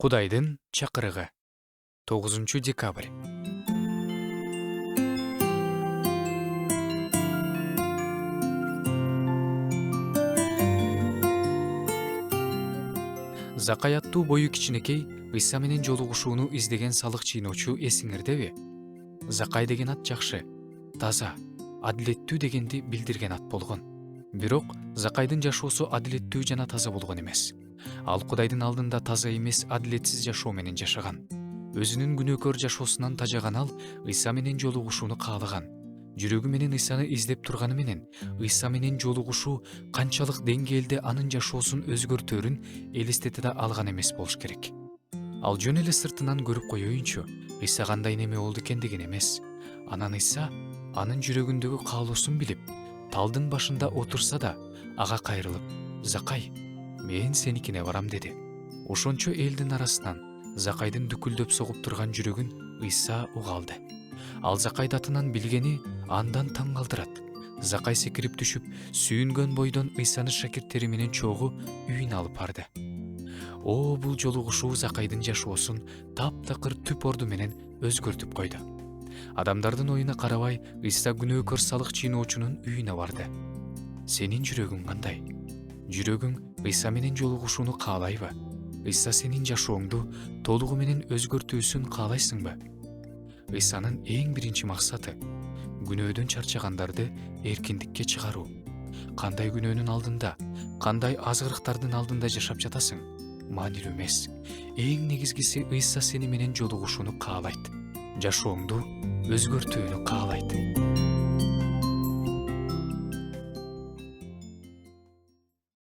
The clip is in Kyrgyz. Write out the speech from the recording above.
Кудайдын чакырыгы. 9 декабрь. Закай аттуу бою кичинекей Ыйса менен жолугушууну издеген салык чыйноочу эсиңердеби? Закай деген ат жакшы, таза, адилеттүү дегенди билдирген ат болгон. Бирок Закайдын жашоосу адилеттүү жана таза болгон эмес. Ал Кудайдын алдында таза эмес, адилетсиз жашоо менен жашаган. Өзүнүн күнөөкөр жашоосунан тажаган ал Ыйса менен жолугушууну каалаган. Жүрөгү менен Ыйсаны издеп турганы менен Ыйса менен жолугушуу канчалык деңгээлде анын жашоосун өзгөртөөрүн элестете да алган эмес болуш керек. Ал жөн эле сыртынан көрүп коеюнчу, Ыйса кандай неме болду экен деген эмес. Анан Ыйса анын жүрөгүндөгү каалоосун билип, талдын башында отурса да, ага кайрылып: "Закай, мен сеникине барам" деди. Ошончо элдин арасынан Закайдын дүкүлдөп согуп турган жүрөгүн Ыйса уга алды. Ал Закайды атынан билгени андан таң калтырат. Закай секирип түшүп, сүйүнгөн бойдон Ыйсаны шакирттери менен чогуу үйүнө алып барды. Бул жолугушуу Закайдын жашоосун таптакыр түп орду менен өзгөртүп койду. Адамдардын оюна карабай, Ыйса күнөөкөр салык чыйноочунун үйүнө барды. Сенин жүрөгүң кандай? Жүрөгүң Ыйса менен жолугушууну каалайбы? Ыйса сенин жашооңду толугу менен өзгөртүүсүн каалайсыңбы? Ыйсанын эң биринчи максаты күнөөдөн чарчагандарды эркиндикке чыгаруу. Кандай күнөөнүн алдында, кандай азгырыктардын алдында жашап жатасың? Маанилүү эмес. Эң негизгиси Ыйса сени менен жолугушууну каалайт. Жашооңду өзгөртүүнү каалайт.